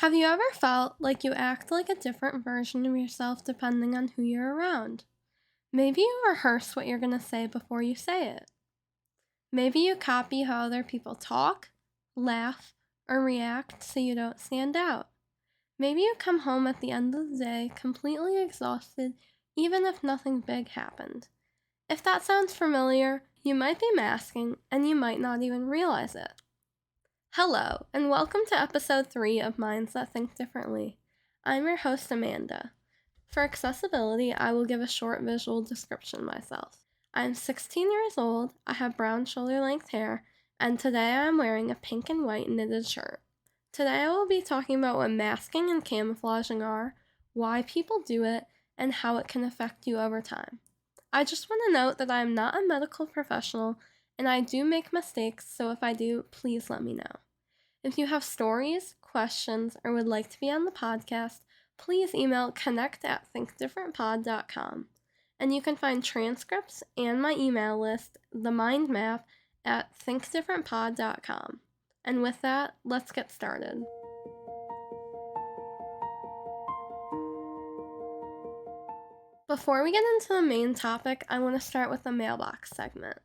Have you ever felt like you act like a different version of yourself depending on who you're around? Maybe you rehearse what you're going to say before you say it. Maybe you copy how other people talk, laugh, or react so you don't stand out. Maybe you come home at the end of the day completely exhausted even if nothing big happened. If that sounds familiar, you might be masking and you might not even realize it. Hello, and welcome to episode 3 of Minds That Think Differently. I'm your host, Amanda. For accessibility, I will give a short visual description myself. I'm 16 years old, I have brown shoulder-length hair, and today I am wearing a pink and white knitted shirt. Today I will be talking about what masking and camouflaging are, why people do it, and how it can affect you over time. I just want to note that I am not a medical professional, and I do make mistakes, so if I do, please let me know. If you have stories, questions, or would like to be on the podcast, please email connect@thinkdifferentpod.com. And you can find transcripts and my email list, the mind map, at thinkdifferentpod.com. And with that, let's get started. Before we get into the main topic, I want to start with the mailbox segment.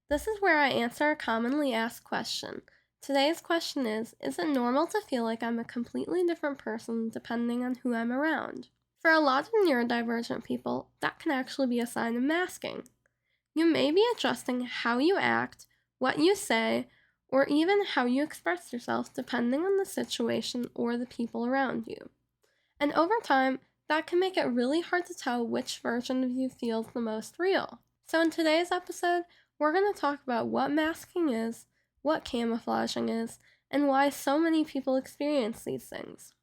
This is where I answer a commonly asked question. Today's question is it normal to feel like I'm a completely different person depending on who I'm around? For a lot of neurodivergent people, that can actually be a sign of masking. You may be adjusting how you act, what you say, or even how you express yourself depending on the situation or the people around you. And over time, that can make it really hard to tell which version of you feels the most real. So in today's episode, we're going to talk about what masking is, what camouflaging is, and why so many people experience these things.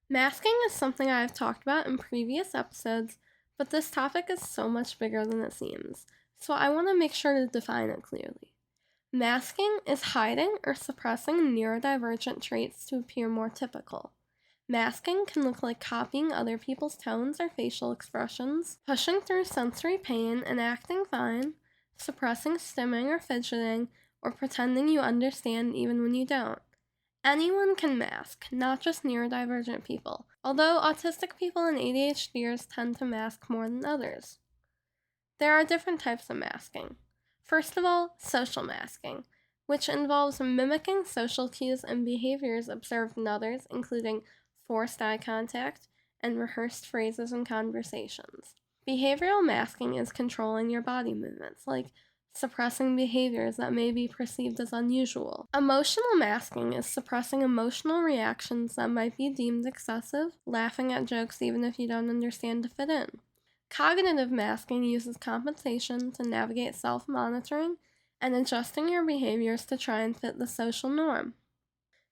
Masking is something I've talked about in previous episodes, but this topic is so much bigger than it seems, so I want to make sure to define it clearly. Masking is hiding or suppressing neurodivergent traits to appear more typical. Masking can look like copying other people's tones or facial expressions, pushing through sensory pain and acting fine, suppressing stimming or fidgeting, or pretending you understand even when you don't. Anyone can mask, not just neurodivergent people, although autistic people and ADHDers tend to mask more than others. There are different types of masking. First of all, social masking, which involves mimicking social cues and behaviors observed in others, including forced eye contact and rehearsed phrases in conversations. Behavioral masking is controlling your body movements, like suppressing behaviors that may be perceived as unusual. Emotional masking is suppressing emotional reactions that might be deemed excessive, laughing at jokes even if you don't understand to fit in. Cognitive masking uses compensation to navigate self-monitoring and adjusting your behaviors to try and fit the social norm.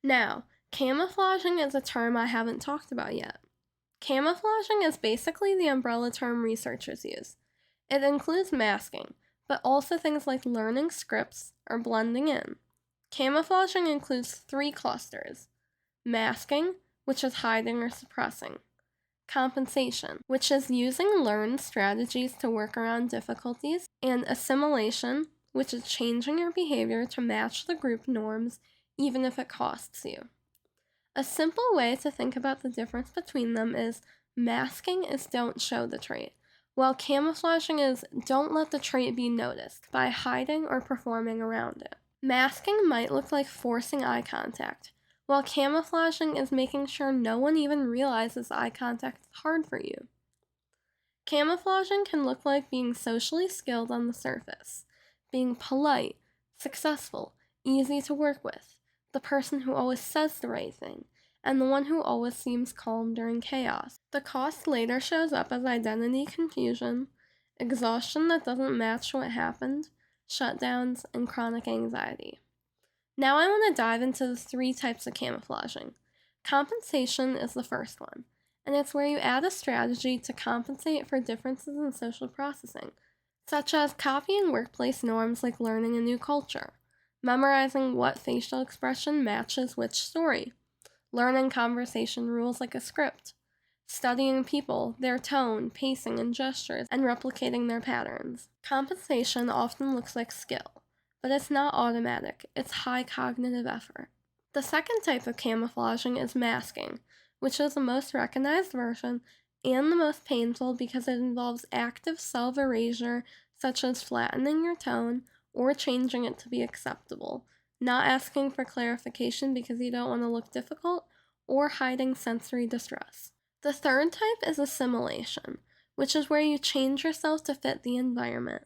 Now, camouflaging is a term I haven't talked about yet. Camouflaging is basically the umbrella term researchers use. It includes masking, but also things like learning scripts or blending in. Camouflaging includes 3 clusters: masking, which is hiding or suppressing; compensation, which is using learned strategies to work around difficulties; and assimilation, which is changing your behavior to match the group norms even if it costs you. A simple way to think about the difference between them is masking is don't show the trait, while camouflaging is don't let the trait be noticed by hiding or performing around it. Masking might look like forcing eye contact, while camouflaging is making sure no one even realizes eye contact is hard for you. Camouflaging can look like being socially skilled on the surface, being polite, successful, easy to work with, the person who always says the right thing, and the one who always seems calm during chaos. The cost later shows up as identity confusion, exhaustion that doesn't match what happened, shutdowns, and chronic anxiety. Now I want to dive into the 3 types of camouflaging. Compensation is the first one, and it's where you add a strategy to compensate for differences in social processing, such as copying workplace norms like learning a new culture, memorizing what facial expression matches which story, learning conversation rules like a script, studying people, their tone, pacing, and gestures, and replicating their patterns. Compensation often looks like skill, but it's not automatic. It's high cognitive effort. The second type of camouflaging is masking, which is the most recognized version and the most painful because it involves active self-erasure, such as flattening your tone or changing it to be acceptable, not asking for clarification because you don't want to look difficult, or hiding sensory distress. The third type is assimilation, which is where you change yourself to fit the environment,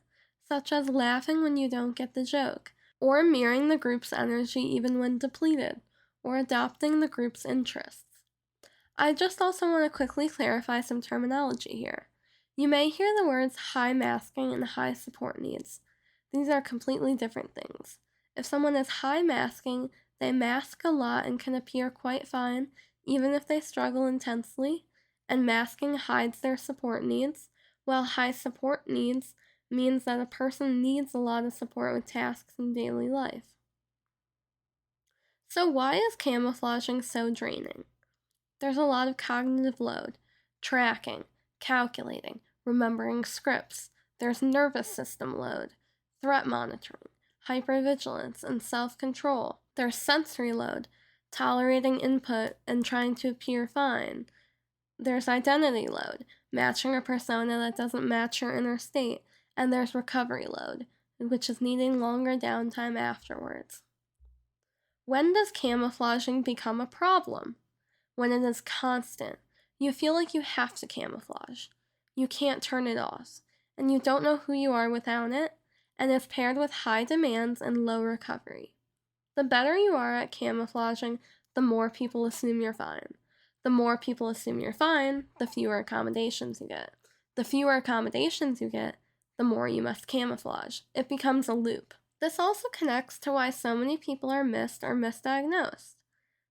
such as laughing when you don't get the joke, or mirroring the group's energy even when depleted, or adopting the group's interests. I just also want to quickly clarify some terminology here. You may hear the words high masking and high support needs. These are completely different things. If someone is high masking, they mask a lot and can appear quite fine, even if they struggle intensely, and masking hides their support needs, while high support needs means that a person needs a lot of support with tasks in daily life. So why is camouflaging so draining? There's a lot of cognitive load, tracking, calculating, remembering scripts. There's nervous system load, threat monitoring, hypervigilance, and self-control. There's sensory load, tolerating input and trying to appear fine. There's identity load, matching a persona that doesn't match your inner state. And there's recovery load, which is needing longer downtime afterwards. When does camouflaging become a problem? When it is constant. You feel like you have to camouflage. You can't turn it off, and you don't know who you are without it, and it's paired with high demands and low recovery. The better you are at camouflaging, the more people assume you're fine. The more people assume you're fine, the fewer accommodations you get. The fewer accommodations you get, the more you must camouflage. It becomes a loop. This also connects to why so many people are missed or misdiagnosed.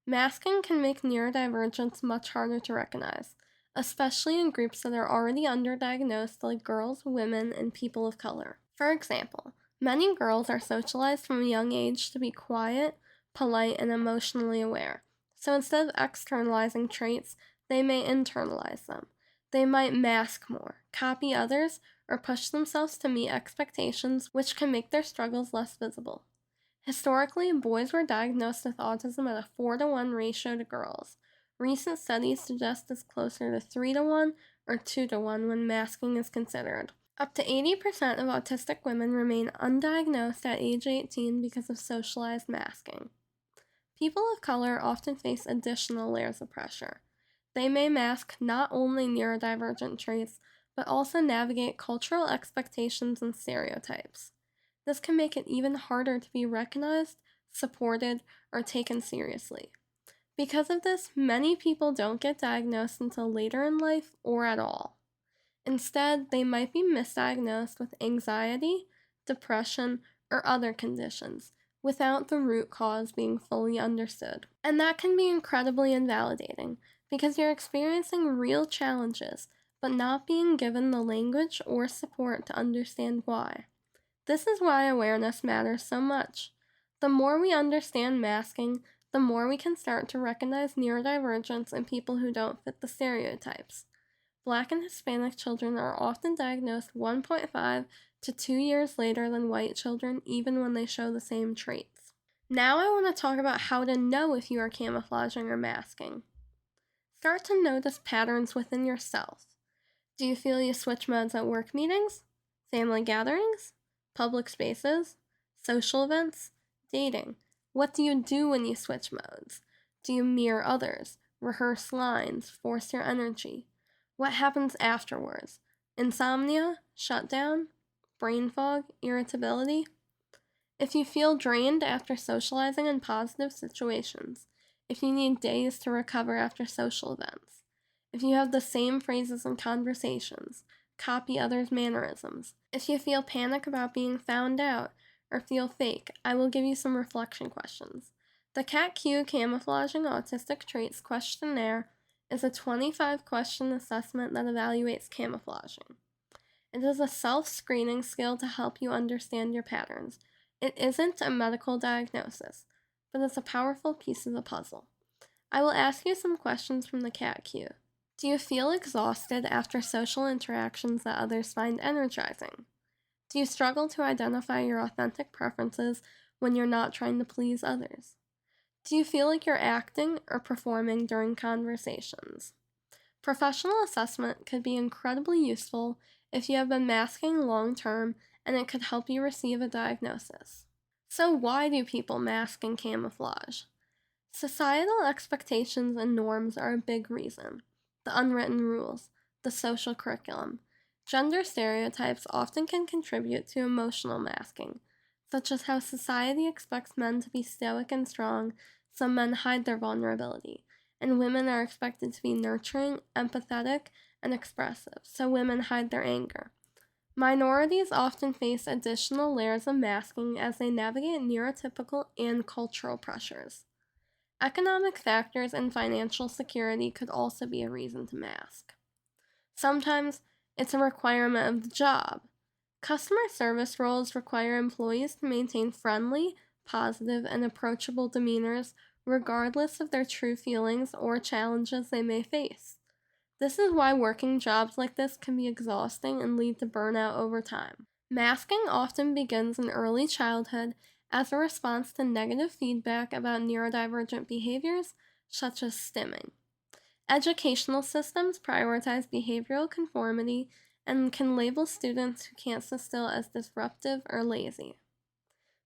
Masking can make neurodivergence much harder to recognize, especially in groups that are already underdiagnosed like girls, women, and people of color. For example, many girls are socialized from a young age to be quiet, polite, and emotionally aware. So instead of externalizing traits, they may internalize them. They might mask more, copy others, or push themselves to meet expectations, which can make their struggles less visible. Historically, boys were diagnosed with autism at a 4-to-1 ratio to girls. Recent studies suggest it's closer to 3-to-1 or 2-to-1 when masking is considered. Up to 80% of autistic women remain undiagnosed at age 18 because of socialized masking. People of color often face additional layers of pressure. They may mask not only neurodivergent traits, but also navigate cultural expectations and stereotypes. This can make it even harder to be recognized, supported, or taken seriously. Because of this, many people don't get diagnosed until later in life or at all. Instead, they might be misdiagnosed with anxiety, depression, or other conditions without the root cause being fully understood. And that can be incredibly invalidating because you're experiencing real challenges but not being given the language or support to understand why. This is why awareness matters so much. The more we understand masking, the more we can start to recognize neurodivergence in people who don't fit the stereotypes. Black and Hispanic children are often diagnosed 1.5 to 2 years later than white children, even when they show the same traits. Now I want to talk about how to know if you are camouflaging or masking. Start to notice patterns within yourself. Do you feel you switch modes at work meetings, family gatherings, public spaces, social events, dating? What do you do when you switch modes? Do you mirror others, rehearse lines, force your energy? What happens afterwards? Insomnia, shutdown, brain fog, irritability? If you feel drained after socializing in positive situations, if you need days to recover after social events, if you have the same phrases in conversations, copy others' mannerisms, if you feel panic about being found out, or feel fake, I will give you some reflection questions. The CAT-Q Camouflaging Autistic Traits Questionnaire is a 25-question assessment that evaluates camouflaging. It is a self-screening skill to help you understand your patterns. It isn't a medical diagnosis, but it's a powerful piece of the puzzle. I will ask you some questions from the CAT-Q. Do you feel exhausted after social interactions that others find energizing? Do you struggle to identify your authentic preferences when you're not trying to please others? Do you feel like you're acting or performing during conversations? Professional assessment could be incredibly useful if you have been masking long term, and it could help you receive a diagnosis. So, why do people mask and camouflage? Societal expectations and norms are a big reason. The unwritten rules, the social curriculum. Gender stereotypes often can contribute to emotional masking, such as how society expects men to be stoic and strong, so men hide their vulnerability, and women are expected to be nurturing, empathetic, and expressive, so women hide their anger. Minorities often face additional layers of masking as they navigate neurotypical and cultural pressures. Economic factors and financial security could also be a reason to mask. Sometimes it's a requirement of the job. Customer service roles require employees to maintain friendly, positive, and approachable demeanors regardless of their true feelings or challenges they may face. This is why working jobs like this can be exhausting and lead to burnout over time. Masking often begins in early childhood as a response to negative feedback about neurodivergent behaviors, such as stimming. Educational systems prioritize behavioral conformity and can label students who can't sit still as disruptive or lazy.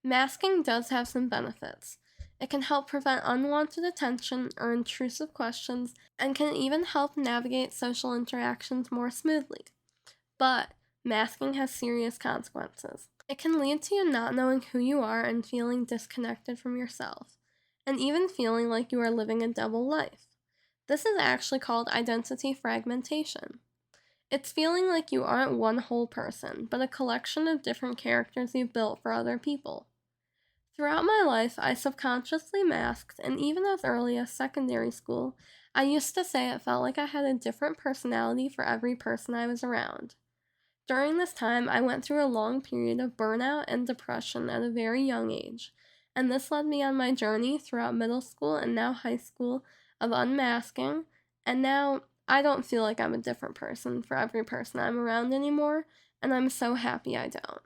Masking does have some benefits. It can help prevent unwanted attention or intrusive questions and can even help navigate social interactions more smoothly. But masking has serious consequences. It can lead to you not knowing who you are and feeling disconnected from yourself, and even feeling like you are living a double life. This is actually called identity fragmentation. It's feeling like you aren't one whole person, but a collection of different characters you've built for other people. Throughout my life, I subconsciously masked, and even as early as secondary school, I used to say it felt like I had a different personality for every person I was around. During this time, I went through a long period of burnout and depression at a very young age, and this led me on my journey throughout middle school and now high school of unmasking, and now I don't feel like I'm a different person for every person I'm around anymore, and I'm so happy I don't.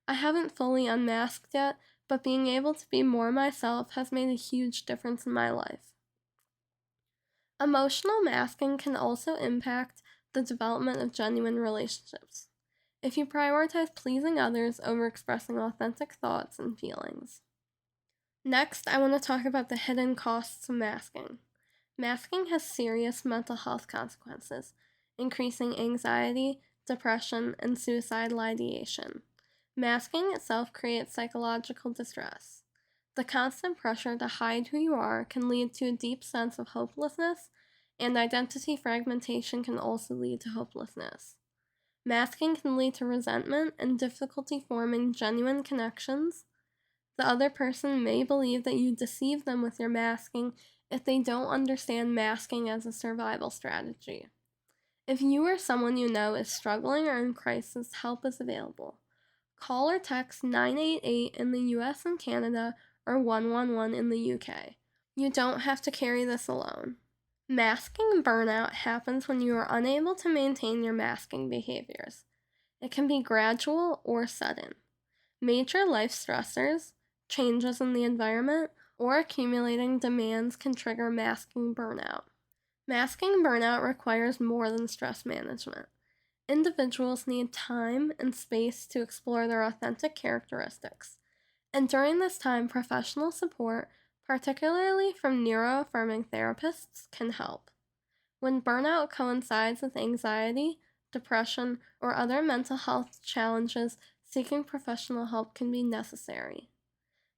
I haven't fully unmasked yet, but being able to be more myself has made a huge difference in my life. Emotional masking can also impact the development of genuine relationships if you prioritize pleasing others over expressing authentic thoughts and feelings. Next, I want to talk about the hidden costs of masking. Masking has serious mental health consequences, increasing anxiety, depression, and suicidal ideation. Masking itself creates psychological distress. The constant pressure to hide who you are can lead to a deep sense of hopelessness, and identity fragmentation can also lead to hopelessness. Masking can lead to resentment and difficulty forming genuine connections. The other person may believe that you deceive them with your masking if they don't understand masking as a survival strategy. If you or someone you know is struggling or in crisis, help is available. Call or text 988 in the US and Canada or 111 in the UK. You don't have to carry this alone. Masking burnout happens when you are unable to maintain your masking behaviors. It can be gradual or sudden. Major life stressors, changes in the environment, or accumulating demands can trigger masking burnout. Masking burnout requires more than stress management. Individuals need time and space to explore their authentic characteristics. And during this time, professional support, particularly from neuroaffirming therapists, can help. When burnout coincides with anxiety, depression, or other mental health challenges, seeking professional help can be necessary.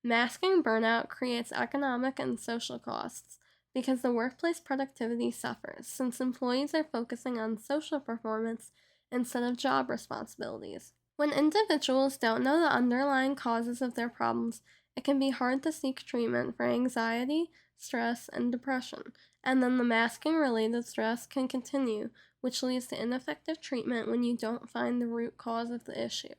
Masking burnout creates economic and social costs because the workplace productivity suffers since employees are focusing on social performance instead of job responsibilities. When individuals don't know the underlying causes of their problems, it can be hard to seek treatment for anxiety, stress, and depression, and then the masking related stress can continue, which leads to ineffective treatment when you don't find the root cause of the issue.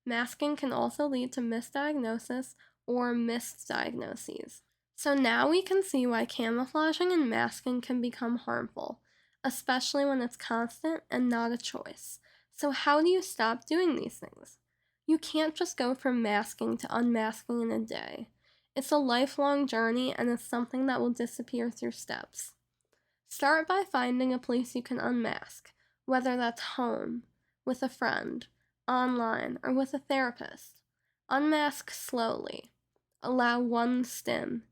Masking can also lead to misdiagnosis or misdiagnoses. So now we can see why camouflaging and masking can become harmful, especially when it's constant and not a choice. So how do you stop doing these things? You can't just go from masking to unmasking in a day. It's a lifelong journey and it's something that will disappear through steps. Start by finding a place you can unmask, whether that's home, with a friend, online, or with a therapist. Unmask slowly. Allow one stim.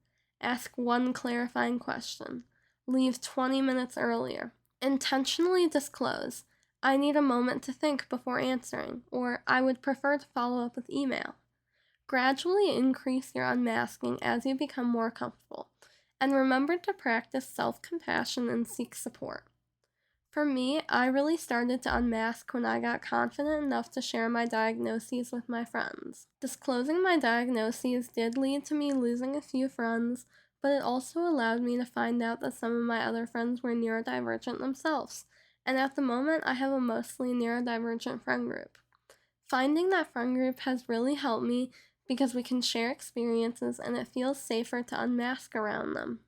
Ask one clarifying question. Leave 20 minutes earlier. Intentionally disclose. I need a moment to think before answering, or I would prefer to follow up with email. Gradually increase your unmasking as you become more comfortable, and remember to practice self-compassion and seek support. For me, I really started to unmask when I got confident enough to share my diagnoses with my friends. Disclosing my diagnoses did lead to me losing a few friends, but it also allowed me to find out that some of my other friends were neurodivergent themselves, and at the moment I have a mostly neurodivergent friend group. Finding that friend group has really helped me because we can share experiences and it feels safer to unmask around them.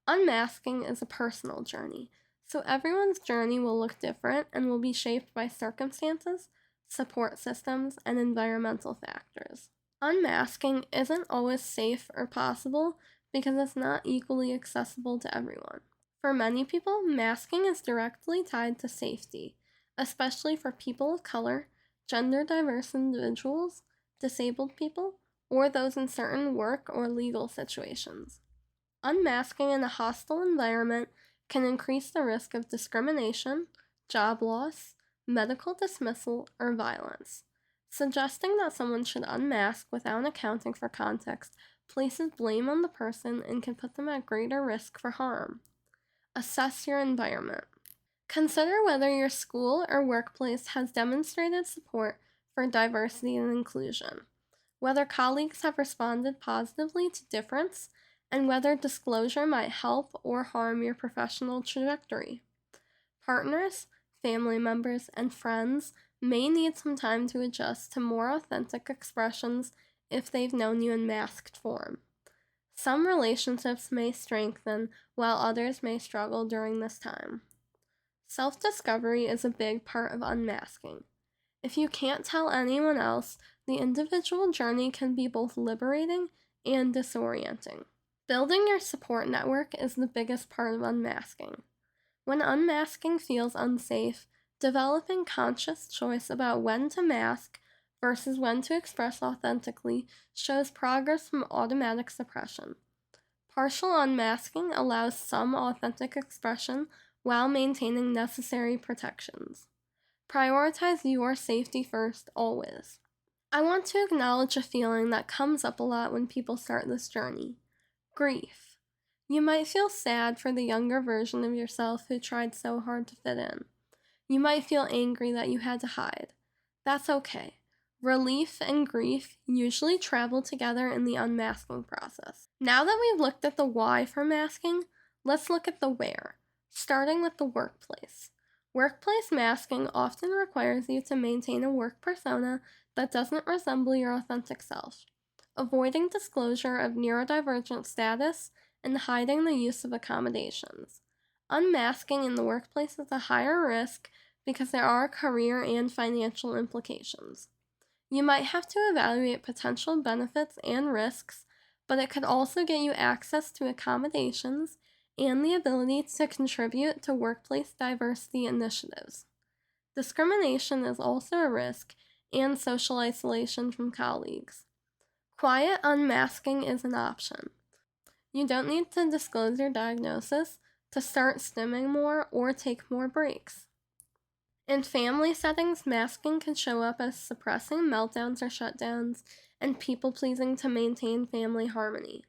Unmasking is a personal journey, so everyone's journey will look different and will be shaped by circumstances, support systems, and environmental factors. Unmasking isn't always safe or possible because it's not equally accessible to everyone. For many people, masking is directly tied to safety, especially for people of color, gender diverse individuals, disabled people, or those in certain work or legal situations. Unmasking in a hostile environment can increase the risk of discrimination, job loss, medical dismissal, or violence. Suggesting that someone should unmask without accounting for context places blame on the person and can put them at greater risk for harm. Assess your environment. Consider whether your school or workplace has demonstrated support for diversity and inclusion, whether colleagues have responded positively to difference, and whether disclosure might help or harm your professional trajectory. Partners, family members, and friends may need some time to adjust to more authentic expressions if they've known you in masked form. Some relationships may strengthen, while others may struggle during this time. Self-discovery is a big part of unmasking. If you can't tell anyone else, the individual journey can be both liberating and disorienting. Building your support network is the biggest part of unmasking. When unmasking feels unsafe, developing conscious choice about when to mask versus when to express authentically shows progress from automatic suppression. Partial unmasking allows some authentic expression while maintaining necessary protections. Prioritize your safety first, always. I want to acknowledge a feeling that comes up a lot when people start this journey: grief. You might feel sad for the younger version of yourself who tried so hard to fit in. You might feel angry that you had to hide. That's okay. Relief and grief usually travel together in the unmasking process. Now that we've looked at the why for masking, let's look at the where, starting with the workplace. Workplace masking often requires you to maintain a work persona that doesn't resemble your authentic self, avoiding disclosure of neurodivergent status and hiding the use of accommodations. Unmasking in the workplace is a higher risk because there are career and financial implications. You might have to evaluate potential benefits and risks, but it could also get you access to accommodations and the ability to contribute to workplace diversity initiatives. Discrimination is also a risk, and social isolation from colleagues. Quiet unmasking is an option. You don't need to disclose your diagnosis to start stimming more or take more breaks. In family settings, masking can show up as suppressing meltdowns or shutdowns and people-pleasing to maintain family harmony.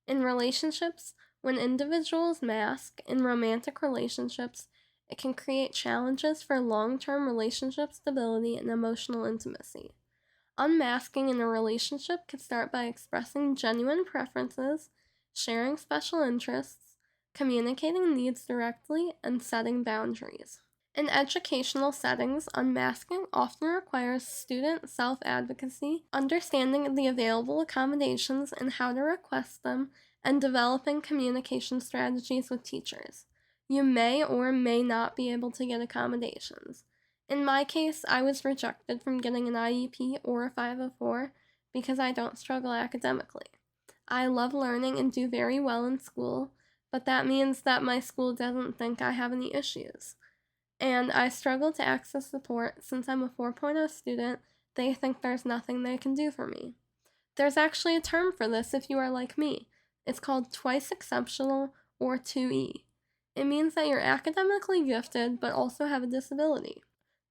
In relationships, when individuals mask in romantic relationships, it can create challenges for long-term relationship stability and emotional intimacy. Unmasking in a relationship could start by expressing genuine preferences, sharing special interests, communicating needs directly, and setting boundaries. In educational settings, unmasking often requires student self-advocacy, understanding the available accommodations and how to request them, and developing communication strategies with teachers. You may or may not be able to get accommodations. In my case, I was rejected from getting an IEP or a 504 because I don't struggle academically. I love learning and do very well in school, but that means that my school doesn't think I have any issues. And I struggle to access support since I'm a 4.0 student. They think there's nothing they can do for me. There's actually a term for this if you are like me. It's called twice exceptional or 2E. It means that you're academically gifted but also have a disability.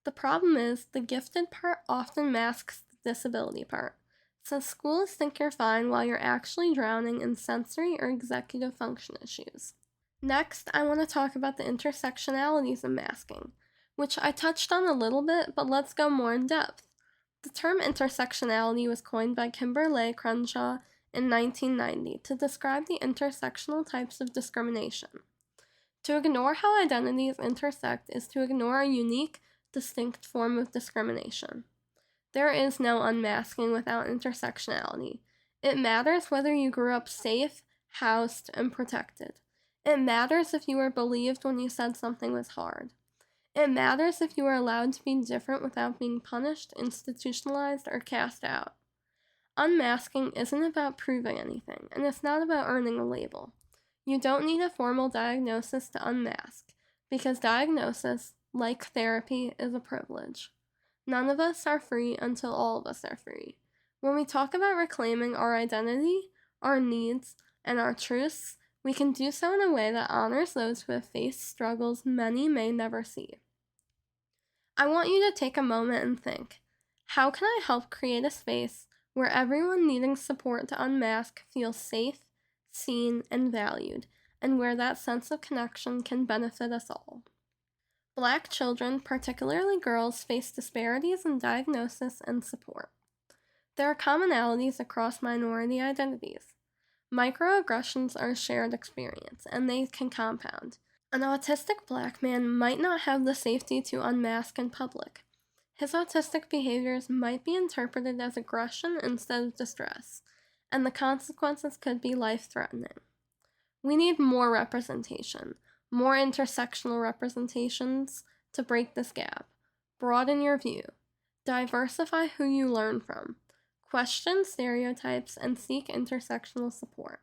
The problem is the gifted part often masks the disability part. So schools think you're fine while you're actually drowning in sensory or executive function issues. Next, I want to talk about the intersectionalities of masking, which I touched on a little bit, but let's go more in depth. The term intersectionality was coined by Kimberly Crenshaw in 1990 to describe the intersectional types of discrimination. To ignore how identities intersect is to ignore a unique, distinct form of discrimination. There is no unmasking without intersectionality. It matters whether you grew up safe, housed, and protected. It matters if you were believed when you said something was hard. It matters if you were allowed to be different without being punished, institutionalized, or cast out. Unmasking isn't about proving anything, and it's not about earning a label. You don't need a formal diagnosis to unmask, because diagnosis, like therapy, is a privilege. None of us are free until all of us are free. When we talk about reclaiming our identity, our needs, and our truths, we can do so in a way that honors those who have faced struggles many may never see. I want you to take a moment and think, how can I help create a space where everyone needing support to unmask feels safe, seen, and valued, and where that sense of connection can benefit us all? Black children, particularly girls, face disparities in diagnosis and support. There are commonalities across minority identities. Microaggressions are a shared experience, and they can compound. An autistic Black man might not have the safety to unmask in public. His autistic behaviors might be interpreted as aggression instead of distress, and the consequences could be life-threatening. We need more representation, more intersectional representations to break this gap. Broaden your view. Diversify who you learn from. Question stereotypes and seek intersectional support.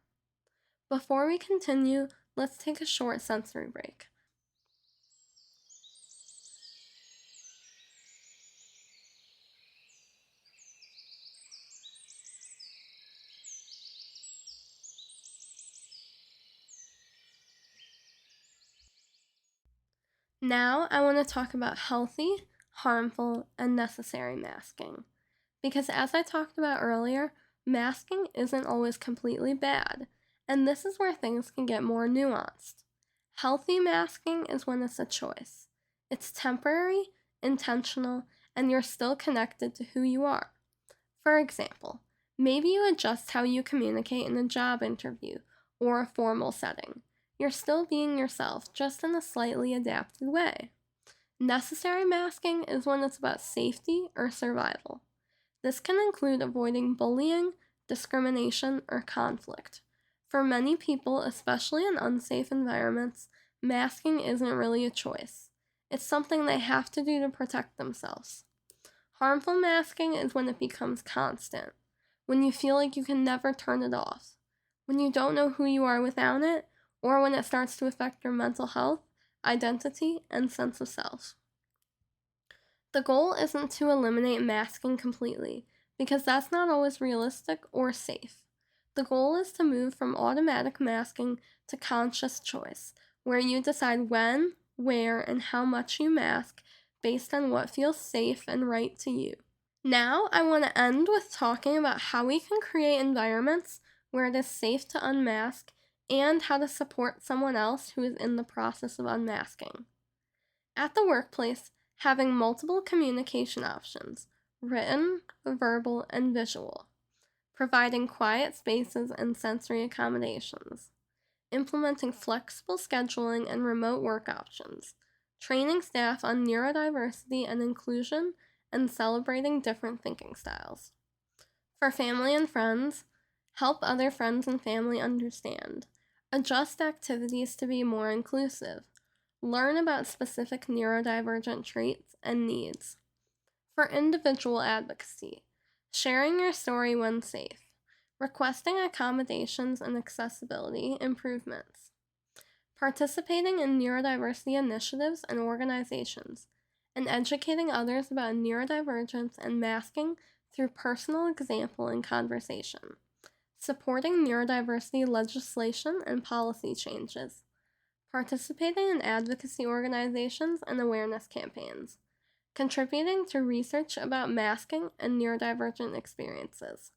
Before we continue, let's take a short sensory break. Now I want to talk about healthy, harmful, and necessary masking. Because as I talked about earlier, masking isn't always completely bad, and this is where things can get more nuanced. Healthy masking is when it's a choice. It's temporary, intentional, and you're still connected to who you are. For example, maybe you adjust how you communicate in a job interview or a formal setting. You're still being yourself, just in a slightly adapted way. Necessary masking is when it's about safety or survival. This can include avoiding bullying, discrimination, or conflict. For many people, especially in unsafe environments, masking isn't really a choice. It's something they have to do to protect themselves. Harmful masking is when it becomes constant, when you feel like you can never turn it off, when you don't know who you are without it, or when it starts to affect your mental health, identity, and sense of self. The goal isn't to eliminate masking completely, because that's not always realistic or safe. The goal is to move from automatic masking to conscious choice, where you decide when, where, and how much you mask based on what feels safe and right to you. Now, I want to end with talking about how we can create environments where it is safe to unmask and how to support someone else who is in the process of unmasking. At the workplace, having multiple communication options, written, verbal, and visual. Providing quiet spaces and sensory accommodations. Implementing flexible scheduling and remote work options. Training staff on neurodiversity and inclusion, and celebrating different thinking styles. For family and friends, help other friends and family understand. Adjust activities to be more inclusive. Learn about specific neurodivergent traits and needs. For individual advocacy, sharing your story when safe. requesting accommodations and accessibility improvements, participating in neurodiversity initiatives and organizations, and educating others about neurodivergence and masking through personal example and conversation, supporting neurodiversity legislation and policy changes, participating in advocacy organizations and awareness campaigns, contributing to research about masking and neurodivergent experiences,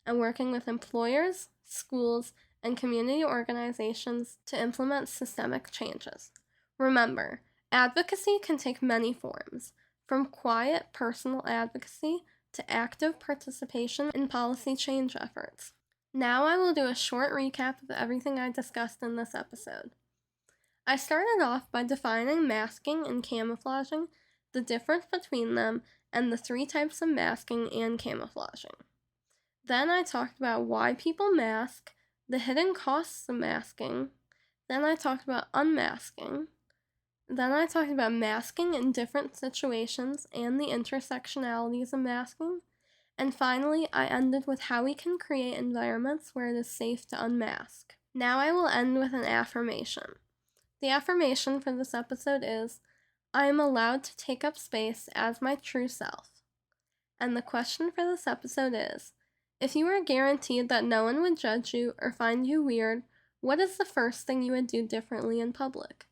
and working with employers, schools, and community organizations to implement systemic changes. Remember, advocacy can take many forms, from quiet personal advocacy to active participation in policy change efforts. Now I will do a short recap of everything I discussed in this episode. I started off by defining masking and camouflaging, the difference between them, and the 3 types of masking and camouflaging. Then I talked about why people mask, the hidden costs of masking. Then I talked about unmasking. Then I talked about masking in different situations and the intersectionalities of masking. And finally, I ended with how we can create environments where it is safe to unmask. Now I will end with an affirmation. The affirmation for this episode is, I am allowed to take up space as my true self. And the question for this episode is, if you were guaranteed that no one would judge you or find you weird, what is the first thing you would do differently in public?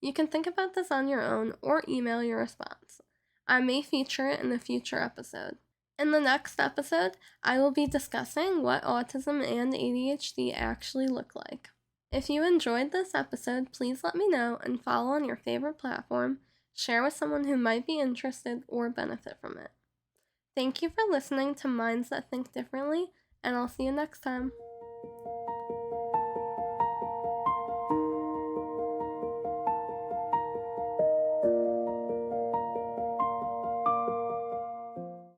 You can think about this on your own or email your response. I may feature it in a future episode. In the next episode, I will be discussing what autism and ADHD actually look like. If you enjoyed this episode, please let me know and follow on your favorite platform, share with someone who might be interested or benefit from it. Thank you for listening to Minds That Think Differently, and I'll see you next time.